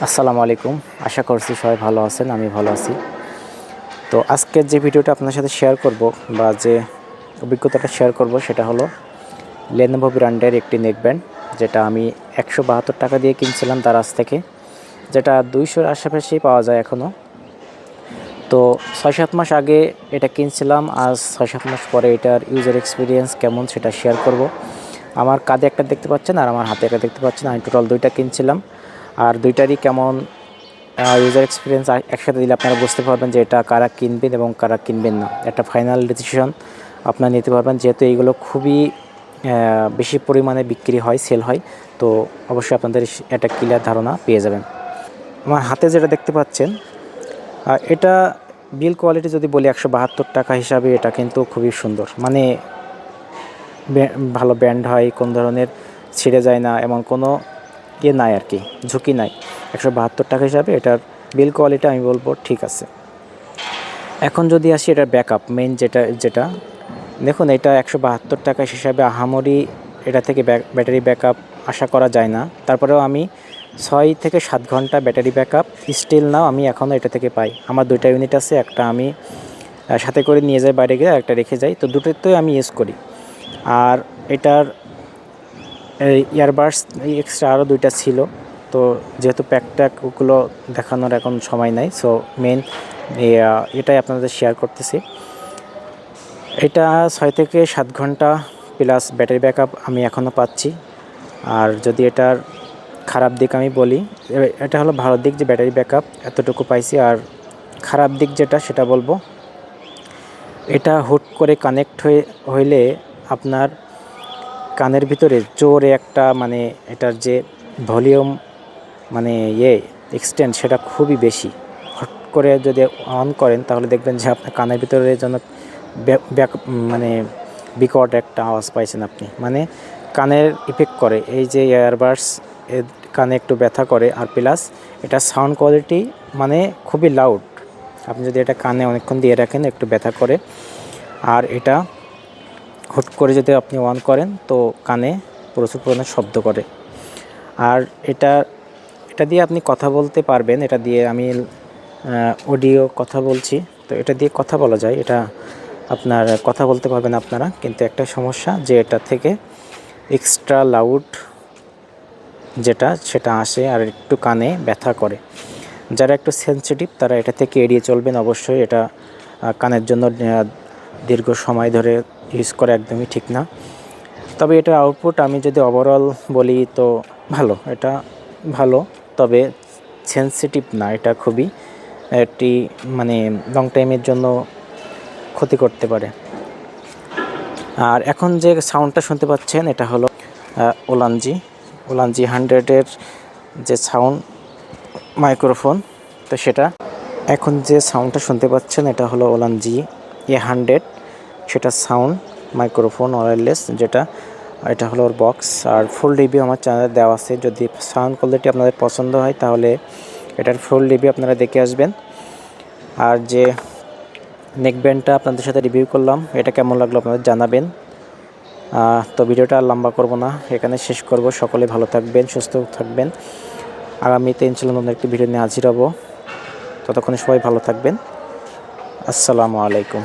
আসসালামু আলাইকুম। আশা করছি সবাই ভালো আছেন, আমি ভালো আছি। তো আজকের যে ভিডিওটা আপনার সাথে শেয়ার করব বা যে অভিজ্ঞতাটা শেয়ার করব সেটা হলো Lenovo ব্র্যান্ডের একটি নেকব্যান্ড, যেটা আমি 172 টাকা দিয়ে কিনছিলাম দারাজ থেকে, যেটা 200-র আশেপাশেই পাওয়া যায় এখনও। তো 6-7 মাস আগে এটা কিনছিলাম, আজ 6-7 মাস পরে এটার ইউজার এক্সপিরিয়েন্স কেমন সেটা শেয়ার করব। আমার কাঁধে একটা দেখতে পাচ্ছেন আর আমার হাতে একটা দেখতে পাচ্ছেন, আমি টোটাল দুইটা কিনছিলাম। আর দুইটারই কেমন ইউজার এক্সপিরিয়েন্স একসাথে দিলে আপনারা বুঝতে পারবেন যে এটা কারা কিনবেন এবং কারা কিনবেন না। একটা ফাইনাল ডিসিশন আপনারা নিতে পারবেন, যেহেতু এইগুলো খুবই বেশি পরিমাণে বিক্রি হয়, সেল হয়। তো অবশ্যই আপনাদের একটা ক্লিয়ার ধারণা পেয়ে যাবেন। আমার হাতে যেটা দেখতে পাচ্ছেন, এটা বিল কোয়ালিটি যদি বলি 172 টাকা হিসাবে এটা কিন্তু খুবই সুন্দর, মানে ভালো ব্যান্ড হয়, কোন ধরনের ছিঁড়ে যায় না, এমন কোনো নাই আর কি, ঝুঁকি নাই। 172 টাকা হিসাবে এটার বিল কোয়ালিটি আমি বলবো ঠিক আছে। এখন যদি আসি এটার ব্যাকআপ, মেইন যেটা দেখুন, এটা 172 টাকা হিসাবে আহামরি এটা থেকে ব্যাটারি ব্যাকআপ আশা করা যায় না। তারপরেও আমি 6 থেকে 7 ঘন্টা ব্যাটারি ব্যাকআপ স্টিল নাও আমি এখনও এটা থেকে পাই। আমার দুইটা ইউনিট আছে, একটা আমি সাথে করে নিয়ে যাই বাইরে গিয়ে, একটা রেখে যাই, তো দুটোতেই আমি ইউজ করি। আর এটার ইয়ারবাডস এক্সট্রা আরও দুইটা ছিল, তো যেহেতু প্যাক ওগুলো দেখানোর এখন সময় নাই, সো মেন এটাই আপনাদের শেয়ার করতেছি। এটা 6 থেকে 7 ঘন্টা প্লাস ব্যাটারি ব্যাকআপ আমি এখনও পাচ্ছি। আর যদি এটার খারাপ দিক আমি বলি, এটা হলো ভালো দিক যে ব্যাটারি ব্যাকআপ এতটুকু পাইছি। আর খারাপ দিক যেটা সেটা বলবো, এটা হুট করে কানেক্ট হইলে আপনার কানের ভিতরে জোরে একটা, মানে এটার যে ভলিউম, মানে এক্সটেন্ড সেটা খুবই বেশি। হট করে যদি অন করেন তাহলে দেখবেন যে আপনার কানের ভিতরে যেন মানে বিকট একটা আওয়াজ পাইছেন আপনি, মানে কানের ইফেক্ট করে। এই যে ইয়ারবাডস কানে একটু ব্যথা করে। আর প্লাস এটা সাউন্ড কোয়ালিটি মানে খুবই লাউড, আপনি যদি এটা কানে অনেকক্ষণ দিয়ে রাখেন একটু ব্যথা করে। আর এটা হুট করে যদি আপনি অন করেন তো কানে প্রচুর পরিমাণে শব্দ করে। আর এটা দিয়ে আপনি কথা বলতে পারবেন, এটা দিয়ে আমি অডিও কথা বলছি, তো এটা দিয়ে কথা বলা যায়। এটা আপনার কথা বলতে পারবেন আপনারা, কিন্তু একটা সমস্যা যে এটা থেকে এক্সট্রা লাউড সেটা আসে আর একটু কানে ব্যথা করে। যারা একটু সেনসিটিভ তারা এটা থেকে এড়িয়ে চলবেন অবশ্যই। এটা কানের জন্য দীর্ঘ সময় ধরে ইউজ করা একদমই ঠিক না। তবে এটার আউটপুট আমি যদি ওভারঅল বলি তো ভালো, এটা ভালো, তবে সেনসিটিভ না। এটা খুবই একটি, মানে লং টাইমের জন্য ক্ষতি করতে পারে। আর এখন যে সাউন্ডটা শুনতে পাচ্ছেন এটা হলো ওলানজি 100-এর যে সাউন্ড মাইক্রোফোন। তো সেটা এখন যে সাউন্ডটা শুনতে পাচ্ছেন এটা হলো ওলানজি A100, সেটা সাউন্ড মাইক্রোফোন ওয়্যারলেস যেটা, এটা হলো ওর বক্স। আর ফুল রিভিউ আমার চ্যানেলে দেওয়া আছে, যদি সাউন্ড কোয়ালিটি আপনাদের পছন্দ হয় তাহলে এটার ফুল রিভিউ আপনারা দেখে আসবেন। আর যে নেকব্যান্ডটা আপনাদের সাথে রিভিউ করলাম, এটা কেমন লাগলো আপনাদের জানাবেন। তো ভিডিওটা আর লম্বা করব না, এখানে শেষ করব। সকলে ভালো থাকবেন, সুস্থ থাকবেন। আগামীতে ইনশাআল্লাহ নতুন একটি ভিডিও নিয়ে হাজির হব। ততক্ষণে সবাই ভালো থাকবেন। আসসালামু আলাইকুম।